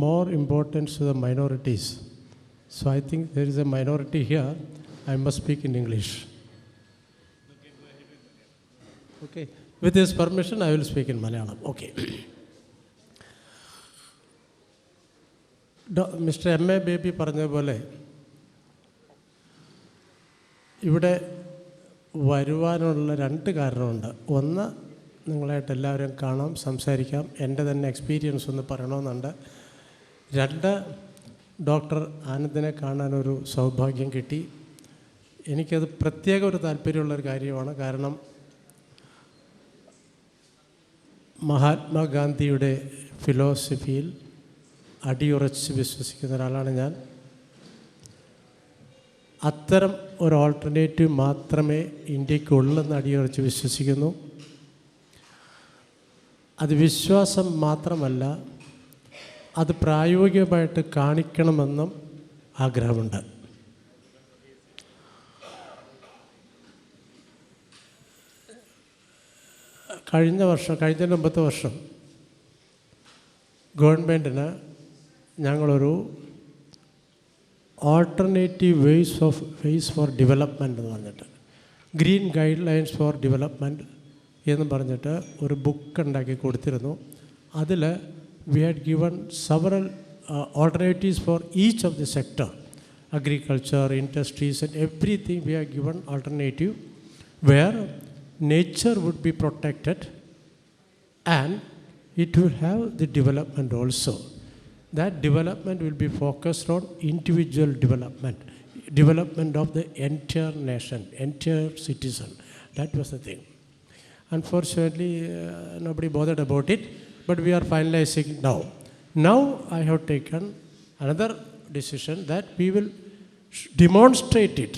more importance to the minorities. So I think there is a minority here. I must speak in English. Okay. With his permission, I will speak in Malayalam. Okay. Mister M A baby പറഞ്ഞതുപോലെ ഇവിടെ വരുവാനുള്ള രണ്ട് കാരണമുണ്ട്. ഒന്ന്, നിങ്ങളായിട്ട് എല്ലാവരും കാണാം, സംസാരിക്കാം, എൻ്റെ തന്നെ എക്സ്പീരിയൻസ് ഒന്ന് പറയണമെന്നുണ്ട്. രണ്ട്, ഡോക്ടർ ആനന്ദിനെ കാണാനൊരു സൗഭാഗ്യം കിട്ടി. എനിക്കത് പ്രത്യേക ഒരു താല്പര്യമുള്ളൊരു കാര്യമാണ്. കാരണം മഹാത്മാഗാന്ധിയുടെ ഫിലോസഫിയിൽ അടിയുറച്ച് വിശ്വസിക്കുന്ന ഒരാളാണ് ഞാൻ. അത്തരം ഒരു ഓൾട്ടർനേറ്റീവ് മാത്രമേ ഇന്ത്യക്കുള്ളെന്ന് അടിയുറച്ച് വിശ്വസിക്കുന്നു. അത് വിശ്വാസം മാത്രമല്ല, അത് പ്രായോഗികമായിട്ട് കാണിക്കണമെന്നും ആഗ്രഹമുണ്ട്. കഴിഞ്ഞ മുമ്പത്തെ വർഷം ഗവൺമെൻറ്റിന് ഞങ്ങളൊരു ഓൾട്ടർനേറ്റീവ് വേസ് ഫോർ ഡെവലപ്മെൻറ്റ് എന്ന് പറഞ്ഞിട്ട്, green guide lines for development എന്ന് പറഞ്ഞിട്ട് ഒരു ബുക്ക് ഉണ്ടാക്കി കൊടുത്തിരുന്നു. അതിൽ we had given several alternatives for each of the sector, agriculture, industries and everything. We have given alternative where nature would be protected and it will have the development also. That development will be focused on individual development of the entire nation, entire citizen. That was the thing. Unfortunately, nobody bothered about it, but we are finalizing it now. Now I have taken another decision that we will demonstrate it.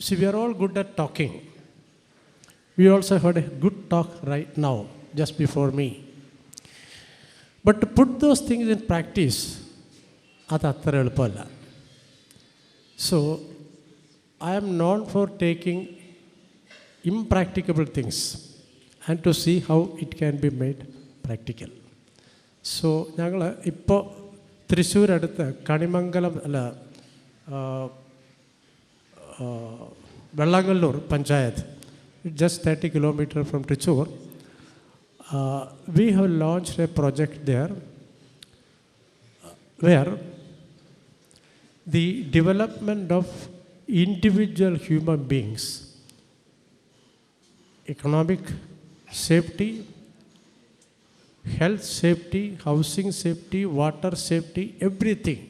See, we are all good at talking. We also had a good talk right now, just before me. But to put those things in practice, that's not easy. So, I am known for taking impracticable things and to see how it can be made practical. So ഞങ്ങൾ ഇപ്പോൾ തൃശ്ശൂരടുത്ത് Kanimangalam Vellangallur panchayat, just 30 kilometers from Trichur, we have launched a project there where the development of individual human beings, economic safety, health safety, housing safety, water safety, everything,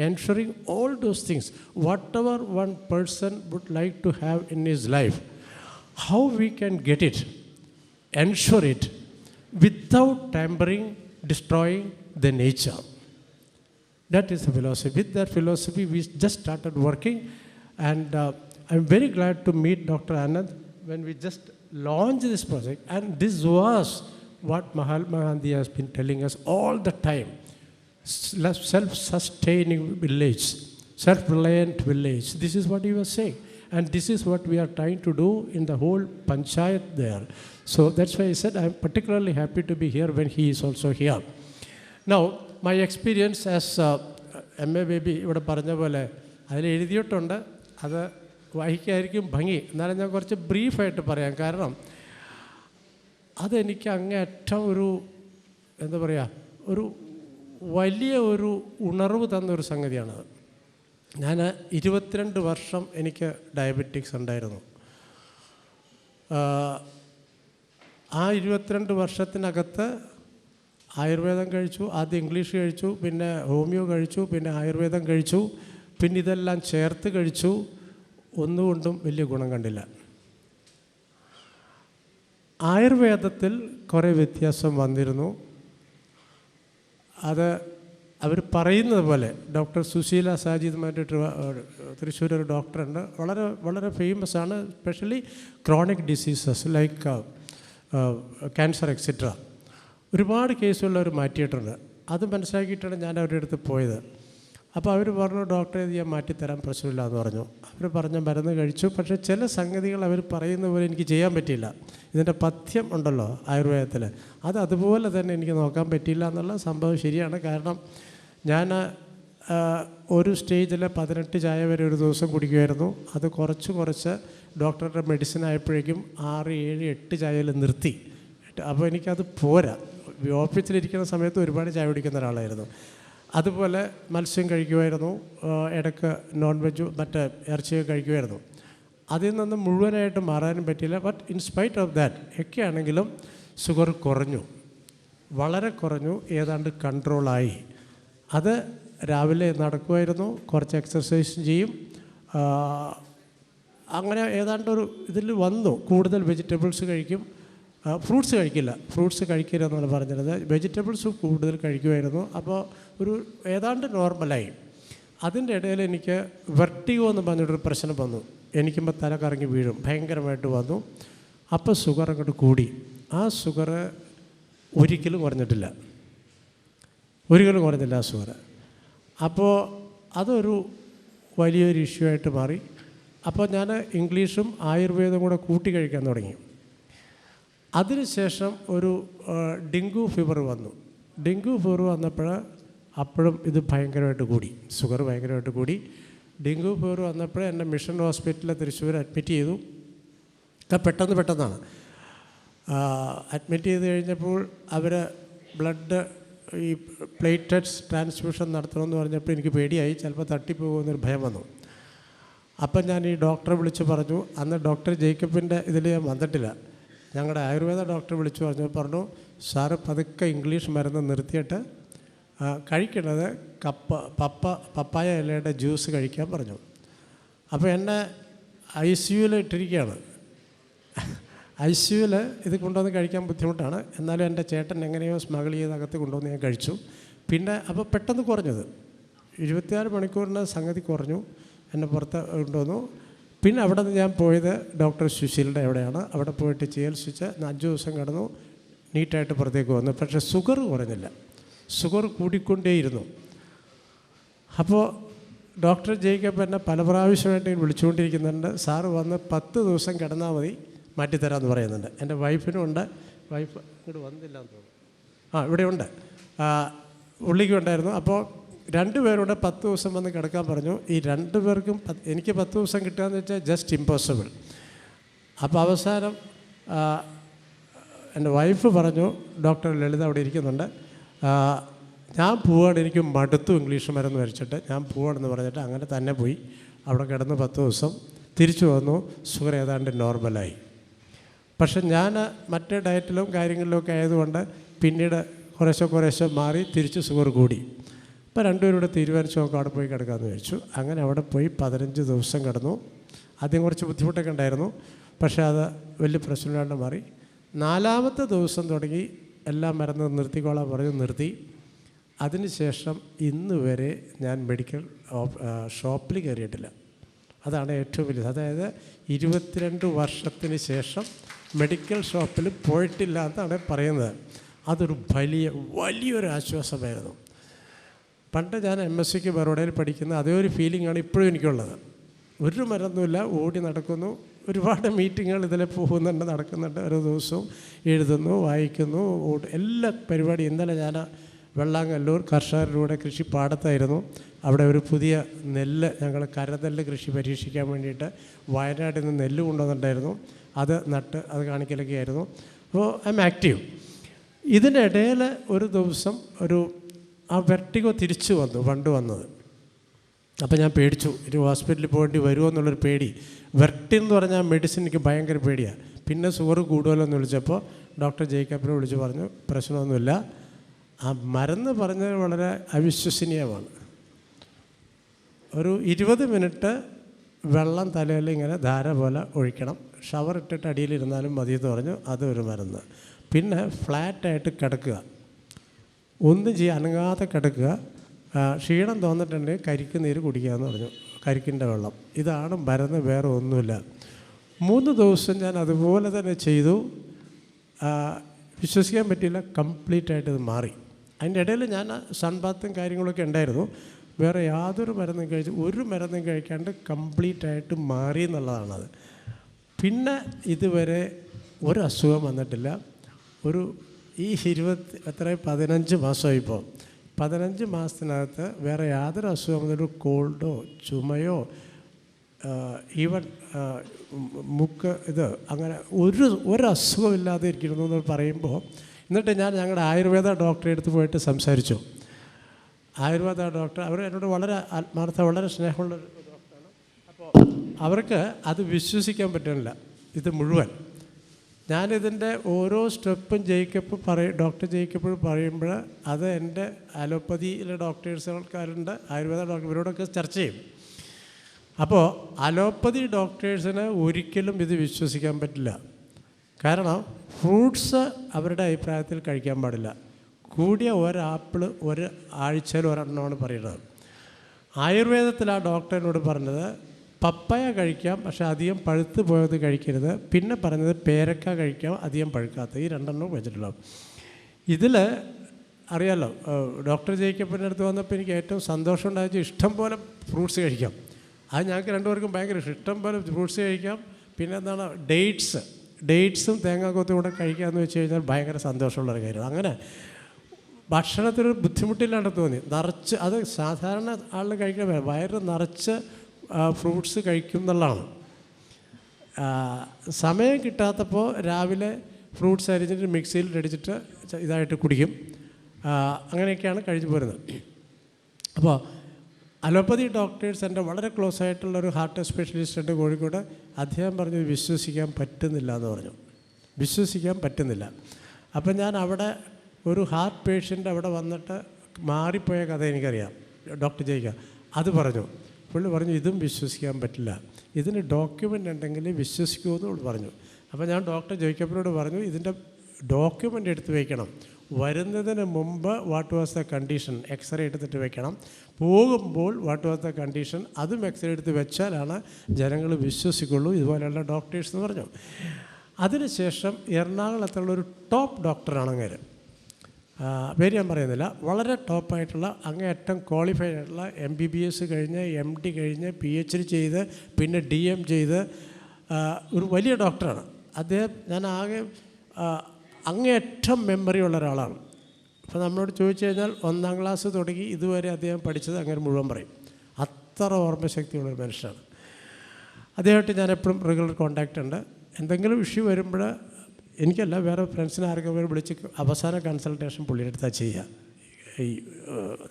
ensuring all those things, whatever one person would like to have in his life, how we can get it, ensure it, without tampering, destroying the nature. That is the philosophy. With that philosophy, we just started working, and I'm very glad to meet Dr. Anand when we just launched this project, and this was what Mahatma Gandhi has been telling us all the time. Self-sustaining village, self-reliant village. This is what he was saying. And this is what we are trying to do in the whole panchayat there. So that's why I said I'm particularly happy to be here when he is also here. Now, my experience as M.A. Baby, ഇവിടെ പറഞ്ഞ പോലെ അതിൽ എഴുതിയിട്ടുണ്ട്. അത് വായിക്കായിരിക്കും ഭംഗി. എന്നാലും ഞാൻ കുറച്ച് ബ്രീഫായിട്ട് പറയാം. കാരണം അതെനിക്ക് അങ്ങേയറ്റം ഒരു എന്താ പറയുക, ഒരു വലിയ ഒരു ഉണർവ് തന്നൊരു സംഗതിയാണത്. ഞാൻ 22 വർഷം എനിക്ക് ഡയബറ്റിക്സ് ഉണ്ടായിരുന്നു. ആ 22 വർഷത്തിനകത്ത് ആയുർവേദം കഴിച്ചു, ആദ്യം ഇംഗ്ലീഷ് കഴിച്ചു, പിന്നെ ഹോമിയോ കഴിച്ചു, പിന്നെ ആയുർവേദം കഴിച്ചു, പിന്നെ ഇതെല്ലാം ചേർത്ത് കഴിച്ചു. ഒന്നുകൊണ്ടും വലിയ ഗുണം കണ്ടില്ല. ആയുർവേദത്തിൽ കുറേ വ്യത്യാസം വന്നിരുന്നു. അത് അവർ പറയുന്നത് പോലെ ഡോക്ടർ സുശീല സാജിദ് മറ്റു തൃശ്ശൂർ ഒരു ഡോക്ടറുണ്ട്, വളരെ വളരെ ഫേമസ് ആണ്, specially chronic diseases like cancer etcetera. ഒരുപാട് കേസുള്ളവർ മാറ്റിയിട്ടുണ്ട്. അത് മനസ്സിലാക്കിയിട്ടാണ് ഞാൻ അവരുടെ അടുത്ത് പോയത്. അപ്പോൾ അവർ പറഞ്ഞു, ഡോക്ടറെ ഇത് ഞാൻ മാറ്റിത്തരാൻ പ്രശ്നമില്ല എന്ന് പറഞ്ഞു. അവർ പറഞ്ഞ മരുന്ന് കഴിച്ചു. പക്ഷേ ചില സംഗതികൾ അവർ പറയുന്ന പോലെ എനിക്ക് ചെയ്യാൻ പറ്റിയില്ല. ഇതിൻ്റെ പഥ്യം ഉണ്ടല്ലോ ആയുർവേദത്തിൽ, അത് അതുപോലെ തന്നെ എനിക്ക് നോക്കാൻ പറ്റിയില്ല എന്നുള്ള സംഭവം ശരിയാണ്. കാരണം ഞാൻ ഒരു സ്റ്റേജിൽ 18 ചായ വരെ ഒരു ദിവസം കുടിക്കുമായിരുന്നു. അത് കുറച്ച് ഡോക്ടറുടെ മെഡിസിൻ ആയപ്പോഴേക്കും 6, 7, 8 ചായയിൽ നിർത്തി. അപ്പോൾ എനിക്കത് പോരാ. ഓഫീസിലിരിക്കുന്ന സമയത്ത് ഒരുപാട് ചായ കുടിക്കുന്ന ഒരാളായിരുന്നു. അതുപോലെ മത്സ്യം കഴിക്കുമായിരുന്നു, ഇടയ്ക്ക് നോൺ വെജ് മറ്റേ ഇറച്ചിയൊക്കെ കഴിക്കുമായിരുന്നു. അതിൽ നിന്ന് മുഴുവനായിട്ട് മാറാനും പറ്റിയില്ല. But in spite of that ഒക്കെ ആണെങ്കിലും ഷുഗർ കുറഞ്ഞു, വളരെ കുറഞ്ഞു, ഏതാണ്ട് കൺട്രോളായി. അത് രാവിലെ നടക്കുമായിരുന്നു, കുറച്ച് എക്സർസൈസും ചെയ്യും, അങ്ങനെ ഏതാണ്ടൊരു ഇതിൽ വന്നു. കൂടുതൽ വെജിറ്റബിൾസ് കഴിക്കും, ഫ്രൂട്ട്സ് കഴിക്കില്ല, ഫ്രൂട്ട്സ് കഴിക്കരുതെന്നാണ് പറഞ്ഞിരുന്നത്. വെജിറ്റബിൾസ് കൂടുതൽ കഴിക്കുമായിരുന്നു. അപ്പോൾ ഒരു ഏതാണ്ട് നോർമലായി. അതിൻ്റെ ഇടയിൽ എനിക്ക് വെർട്ടിഗോ എന്ന് പറഞ്ഞിട്ടൊരു പ്രശ്നം വന്നു. എനിക്കുമ്പോൾ തല കറങ്ങി വീഴും, ഭയങ്കരമായിട്ട് വന്നു. അപ്പോൾ ഷുഗർ അങ്ങോട്ട് കൂടി. ആ ഷുഗർ ഒരിക്കലും കുറഞ്ഞിട്ടില്ല ആ ഷുഗർ. അപ്പോൾ അതൊരു വലിയൊരു ഇഷ്യൂ ആയിട്ട് മാറി. അപ്പോൾ ഞാൻ ഇംഗ്ലീഷും ആയുർവേദവും കൂടെ കൂട്ടി കഴിക്കാൻ തുടങ്ങി. അതിനുശേഷം ഒരു ഡെങ്കു ഫീവർ വന്നു. ഡെങ്കു ഫീവർ വന്നപ്പോൾ അപ്പോഴും ഇത് ഭയങ്കരമായിട്ട് കൂടി, ഷുഗർ ഭയങ്കരമായിട്ട് കൂടി. ഡെങ്കു ഫീവർ വന്നപ്പോൾ എന്നെ മിഷൻ ഹോസ്പിറ്റലിൽ തൃശ്ശൂർ അഡ്മിറ്റ് ചെയ്തു. പെട്ടെന്നാണ് അഡ്മിറ്റ് ചെയ്ത് കഴിഞ്ഞപ്പോൾ അവർ ബ്ലഡ് ഈ പ്ലേറ്റ്ലെറ്റ്സ് ട്രാൻസ്ഫ്യൂഷൻ നടത്തണമെന്ന് പറഞ്ഞപ്പോൾ എനിക്ക് പേടിയായി, ചിലപ്പോൾ തട്ടിപ്പോകുമെന്നൊരു ഭയം വന്നു. അപ്പം ഞാൻ ഈ ഡോക്ടറെ വിളിച്ച് പറഞ്ഞു. അന്ന് ഡോക്ടർ ജേക്കബിൻ്റെ ഇതിൽ ഞാൻ വന്നിട്ടില്ല. ഞങ്ങളുടെ ആയുർവേദ ഡോക്ടറെ വിളിച്ച് പറഞ്ഞു, സാറ് പതുക്കെ ഇംഗ്ലീഷ് മരുന്ന് നിർത്തിയിട്ട് കഴിക്കേണ്ടത് പപ്പായ ഇലയുടെ ജ്യൂസ് കഴിക്കാൻ പറഞ്ഞു. അപ്പോൾ എന്നെ ICUവിൽ ഇട്ടിരിക്കുകയാണ്. ICUവിൽ ഇത് കൊണ്ടുവന്ന് കഴിക്കാൻ ബുദ്ധിമുട്ടാണ്. എന്നാലും എൻ്റെ ചേട്ടൻ എങ്ങനെയോ സ്മഗിൾ ചെയ്ത് അകത്ത് കൊണ്ടുവന്ന് ഞാൻ കഴിച്ചു. പിന്നെ അപ്പോൾ പെട്ടെന്ന് കുറഞ്ഞത് 24 മണിക്കൂറിന് സംഗതി കുറഞ്ഞു. എന്നെ പുറത്ത് കൊണ്ടുവന്നു. പിന്നെ അവിടെ നിന്ന് ഞാൻ പോയത് ഡോക്ടർ സുശീലിൻ്റെ എവിടെയാണ്. അവിടെ പോയിട്ട് ചികിത്സിച്ച് 5 ദിവസം കിടന്നു, നീറ്റായിട്ട് പുറത്തേക്ക് വന്നു. പക്ഷേ ഷുഗർ കുറഞ്ഞില്ല, ഷുഗർ കൂടിക്കൊണ്ടേയിരുന്നു. അപ്പോൾ ഡോക്ടർ ജേക്കബ് എന്നെ പല പ്രാവശ്യമായിട്ട് വിളിച്ചുകൊണ്ടിരിക്കുന്നുണ്ട്. സാറ് വന്ന് 10 ദിവസം കിടന്നാൽ മതി, മാറ്റിത്തരാമെന്ന് പറയുന്നുണ്ട്. എൻ്റെ വൈഫിനും ഉണ്ട്. വൈഫ് ഇങ്ങോട്ട് വന്നില്ലാന്ന് തോന്നുന്നു. ഇവിടെയുണ്ട്, ഉള്ളിക്കും ഉണ്ടായിരുന്നു. അപ്പോൾ 2 പേരോട് 10 ദിവസം വന്ന് കിടക്കാൻ പറഞ്ഞു. ഈ 2 പേർക്കും എനിക്ക് 10 ദിവസം കിട്ടുകയെന്ന് വെച്ചാൽ ജസ്റ്റ് ഇമ്പോസിബിൾ. അപ്പോൾ അവസാനം എൻ്റെ വൈഫ് പറഞ്ഞു, ഡോക്ടർ ലളിത അവിടെ ഇരിക്കുന്നുണ്ട്, ഞാൻ പോവാണ്, എനിക്ക് മടുത്തു ഇംഗ്ലീഷ് മരുന്ന് വരച്ചിട്ട്, ഞാൻ പോവാണെന്ന് പറഞ്ഞിട്ട് അങ്ങനെ തന്നെ പോയി. അവിടെ കിടന്ന് 10 ദിവസം തിരിച്ചു വന്നു. ഷുഗർ ഏതാണ്ട് നോർമലായി. പക്ഷെ ഞാൻ മറ്റേ ഡയറ്റിലും കാര്യങ്ങളിലൊക്കെ ആയതുകൊണ്ട് പിന്നീട് കുറേശ്ശെ മാറി തിരിച്ച് ഷുഗർ കൂടി. അപ്പോൾ 2 പേരുടെ തീരുമാനിച്ചു നോക്കാം, അവിടെ പോയി കിടക്കാമെന്ന് വെച്ചു. അങ്ങനെ അവിടെ പോയി 15 ദിവസം കിടന്നു. ആദ്യം കുറച്ച് ബുദ്ധിമുട്ടൊക്കെ ഉണ്ടായിരുന്നു, പക്ഷേ അത് വലിയ പ്രശ്നമില്ലാണ്ട് മാറി. 4-ാമത്തെ ദിവസം തുടങ്ങി എല്ലാ മരുന്നും നിർത്തിക്കോളാൻ പറഞ്ഞു, നിർത്തി. അതിനുശേഷം ഇന്ന് വരെ ഞാൻ മെഡിക്കൽ ഷോപ്പിൽ കയറിയിട്ടില്ല. അതാണ് ഏറ്റവും വലിയത്. അതായത് 22 വർഷത്തിന് ശേഷം മെഡിക്കൽ ഷോപ്പിൽ പോയിട്ടില്ല എന്നാണ് പറയുന്നത്. അതൊരു വലിയൊരു ആശ്വാസമായിരുന്നു. പണ്ട് ഞാൻ MSc ബറോഡയിൽ പഠിക്കുന്ന അതേ ഒരു ഫീലിംഗാണ് ഇപ്പോഴും എനിക്കുള്ളത്. ഒരു മരുന്നുമില്ല, ഓടി നടക്കുന്നു, ഒരുപാട് മീറ്റിങ്ങുകൾ ഇതിൽ പോകുന്നുണ്ട്, നടക്കുന്നുണ്ട്. ഓരോ ദിവസവും എഴുതുന്നു, വായിക്കുന്നു, എല്ലാ പരിപാടി. ഇന്നലെ ഞാൻ വെള്ളാങ്കല്ലൂർ കർഷകരുടെ കൂടെ കൃഷി പാടത്തായിരുന്നു. അവിടെ ഒരു പുതിയ നെല്ല്, ഞങ്ങൾ കരനെല്ല് കൃഷി പരീക്ഷിക്കാൻ വേണ്ടിയിട്ട് വയനാട്ടിൽ നിന്ന് നെല്ല് കൊണ്ടുവന്നിട്ടുണ്ടായിരുന്നു. അത് നട്ട് അത് കാണിക്കലൊക്കെ ആയിരുന്നു. അപ്പോൾ ഐ എം ആക്റ്റീവ്. ഇതിനിടയിൽ ഒരു ദിവസം ആ വെർട്ടിഗോ തിരിച്ചു വന്നു, പണ്ട് വന്നത്. അപ്പോൾ ഞാൻ പേടിച്ചു, ഒരു ഹോസ്പിറ്റലിൽ പോകേണ്ടി വരുമോ എന്നുള്ളൊരു പേടി. വെർട്ടിൻ എന്ന് പറഞ്ഞാൽ മെഡിസിൻ എനിക്ക് ഭയങ്കര പേടിയാണ്. പിന്നെ ഷുഗർ കൂടുതലോ എന്ന് വിളിച്ചപ്പോൾ ഡോക്ടർ ജേക്കബിനെ വിളിച്ച് പറഞ്ഞു, പ്രശ്നമൊന്നുമില്ല, ആ മരുന്ന് പറഞ്ഞത് വളരെ അവിശ്വസനീയമാണ്. ഒരു 20 മിനിറ്റ് വെള്ളം തലയിൽ ഇങ്ങനെ ധാര പോലെ ഒഴിക്കണം, ഷവർ ഇട്ടിട്ട് അടിയിലിരുന്നാലും മതി എന്ന് പറഞ്ഞു. അതൊരു മരുന്ന്. പിന്നെ ഫ്ലാറ്റായിട്ട് കിടക്കുക, ഒന്നും അനങ്ങാതെ കിടക്കുക, ക്ഷീണം തോന്നിട്ടുണ്ടെങ്കിൽ കരിക്ക് നീര് കുടിക്കാമെന്ന് പറഞ്ഞു, കരിക്കിൻ്റെ വെള്ളം. ഇതാണ് മരുന്ന്, വേറെ ഒന്നുമില്ല. 3 ദിവസം ഞാൻ അതുപോലെ തന്നെ ചെയ്തു. വിശ്വസിക്കാൻ പറ്റിയില്ല, കംപ്ലീറ്റായിട്ട് ഇത് മാറി. അതിൻ്റെ ഇടയിൽ ഞാൻ സൺബാത്തും കാര്യങ്ങളൊക്കെ ഉണ്ടായിരുന്നു. വേറെ യാതൊരു മരുന്നും ഒരു മരുന്നും കഴിക്കാണ്ട് കംപ്ലീറ്റായിട്ട് മാറി എന്നുള്ളതാണത്. പിന്നെ ഇതുവരെ ഒരു അസുഖം വന്നിട്ടില്ല. ഈ 15 മാസമായിപ്പോൾ 15 മാസത്തിനകത്ത് വേറെ യാതൊരു അസുഖം, ഒരു കോൾഡോ ചുമയോ ഈവൻ മുക്ക് അങ്ങനെ ഒരസുഖമില്ലാതെ ഇരിക്കുന്നു എന്ന് പറയുമ്പോൾ, എന്നിട്ട് ഞാൻ ഞങ്ങളുടെ ആയുർവേദ ഡോക്ടറെ അടുത്ത് പോയിട്ട് സംസാരിച്ചു. ആയുർവേദ ഡോക്ടർ അവർ എന്നോട് വളരെ ആത്മാർത്ഥ, വളരെ സ്നേഹമുള്ള ഡോക്ടറാണ്. അപ്പോൾ അവർക്ക് അത് വിശ്വസിക്കാൻ പറ്റുന്നില്ല ഇത് മുഴുവൻ. ഞാനിതിൻ്റെ ഓരോ സ്റ്റെപ്പും ഡോക്ടർ ജേക്കബ് പറയുമ്പോൾ അത് എൻ്റെ അലോപ്പതിയിലെ ഡോക്ടേഴ്സ് ആൾക്കാരുണ്ട്, ആയുർവേദ ഡോക്ടർ, ഇവരോടൊക്കെ ചർച്ച ചെയ്യും. അപ്പോൾ അലോപ്പതി ഡോക്ടേഴ്സിന് ഒരിക്കലും ഇത് വിശ്വസിക്കാൻ പറ്റില്ല. കാരണം ഫ്രൂട്ട്സ് അവരുടെ അഭിപ്രായത്തിൽ കഴിക്കാൻ പാടില്ല. കൂടിയ ഒരാപ്പിൾ ഒരു ആഴ്ചയിൽ ഒരെണ്ണമാണ് പറയുന്നത്. ആയുർവേദത്തിൽ ആ ഡോക്ടറിനോട് പറഞ്ഞത് പപ്പായ കഴിക്കാം, പക്ഷേ അധികം പഴുത്ത് പോയത് കഴിക്കരുത്. പിന്നെ പറഞ്ഞത് പേരക്ക കഴിക്കാം, അധികം പഴുക്കാത്ത, ഈ 2 എണ്ണം വെച്ചിട്ടുള്ളൂ. ഇതിൽ അറിയാമല്ലോ, ഡോക്ടർ ജേക്കബിൻ്റെ അടുത്ത് വന്നപ്പോൾ എനിക്ക് ഏറ്റവും സന്തോഷം ഉണ്ടായത് ഇഷ്ടം പോലെ ഫ്രൂട്ട്സ് കഴിക്കാം. അത് ഞങ്ങൾക്ക് 2 പേർക്കും ഭയങ്കര ഇഷ്ടം പോലെ ഫ്രൂട്ട്സ് കഴിക്കാം. പിന്നെ എന്താണ് ഡേറ്റ്സും തേങ്ങാക്കൊത്തും കൂടെ കഴിക്കാമെന്ന് വെച്ച് കഴിഞ്ഞാൽ ഭയങ്കര സന്തോഷമുള്ളൊരു കാര്യമാണ്. അങ്ങനെ ഭക്ഷണത്തിനൊരു ബുദ്ധിമുട്ടില്ലാണ്ട് തോന്നി. നിറച്ച് അത് സാധാരണ ആളിന് കഴിക്കാൻ വയറ് നിറച്ച് ഫ്രൂട്ട്സ് കഴിക്കും എന്നുള്ളതാണ്. സമയം കിട്ടാത്തപ്പോൾ രാവിലെ ഫ്രൂട്ട്സ് അരിഞ്ഞിട്ട് മിക്സിയിൽ അടിച്ചിട്ട് ഇതായിട്ട് കുടിക്കും. അങ്ങനെയൊക്കെയാണ് കഴിച്ചു പോരുന്നത്. അപ്പോൾ അലോപ്പതി ഡോക്ടേഴ്സ് എൻ്റെ വളരെ ക്ലോസ് ആയിട്ടുള്ളൊരു ഹാർട്ട് സ്പെഷ്യലിസ്റ്റ് ഉണ്ട് കോഴിക്കോട്. അദ്ദേഹം പറഞ്ഞു വിശ്വസിക്കാൻ പറ്റുന്നില്ല എന്ന് പറഞ്ഞു. വിശ്വസിക്കാൻ പറ്റുന്നില്ല. അപ്പം ഞാൻ അവിടെ ഒരു ഹാർട്ട് പേഷ്യൻ്റ് അവിടെ വന്നിട്ട് മാറിപ്പോയ കഥ എനിക്കറിയാം, ഡോക്ടർ ജയിക്കുക അത് പറഞ്ഞു. പുള്ളി പറഞ്ഞു ഇതും വിശ്വസിക്കാൻ പറ്റില്ല, ഇതിന് ഡോക്യുമെൻ്റ് ഉണ്ടെങ്കിൽ വിശ്വസിക്കുമെന്ന് പറഞ്ഞു. അപ്പോൾ ഞാൻ ഡോക്ടർ ജേക്കബിനോട് പറഞ്ഞു ഇതിൻ്റെ ഡോക്യുമെൻ്റ് എടുത്ത് വയ്ക്കണം, വരുന്നതിന് മുമ്പ് what was the condition X-ray എടുത്തിട്ട് വെക്കണം, പോകുമ്പോൾ വാട്ട് വാസ് ദ കണ്ടീഷൻ അതും എക്സ്റേ എടുത്ത് വെച്ചാലാണ് ജനങ്ങൾ വിശ്വസിക്കുള്ളൂ ഇതുപോലെയുള്ള ഡോക്ടേഴ്സ് എന്ന് പറഞ്ഞു. അതിനുശേഷം എറണാകുളത്തുള്ളൊരു ടോപ്പ് ഡോക്ടറാണ് അങ്ങേര്, പേര് ഞാൻ പറയുന്നില്ല, വളരെ ടോപ്പായിട്ടുള്ള അങ്ങേയറ്റം ക്വാളിഫൈഡ് ആയിട്ടുള്ള MBBS കഴിഞ്ഞ് MD കഴിഞ്ഞ് PhD ചെയ്ത് പിന്നെ DM ചെയ്ത് ഒരു വലിയ ഡോക്ടറാണ് അദ്ദേഹം. ഞാൻ ആകെ അങ്ങേയറ്റം മെമ്മറി ഉള്ള ഒരാളാണ്. അപ്പോൾ നമ്മളോട് ചോദിച്ചു കഴിഞ്ഞാൽ 1ാം ക്ലാസ് തുടങ്ങി ഇതുവരെ അദ്ദേഹം പഠിച്ചത് അങ്ങനെ മുഴുവൻ പറയും. അത്ര ഓർമ്മശക്തിയുള്ളൊരു മനുഷ്യനാണ്. അദ്ദേഹമായിട്ട് ഞാൻ എപ്പോഴും റെഗുലർ കോൺടാക്റ്റ് ഉണ്ട്. എന്തെങ്കിലും ഇഷ്യൂ വരുമ്പോൾ എനിക്കല്ല വേറെ ഫ്രണ്ട്സിനെ ആർക്കെങ്കിലും വിളിച്ച് അവസാന കൺസൾട്ടേഷൻ പുള്ളിയുടെ അടുത്താണ് ചെയ്യുക. ഈ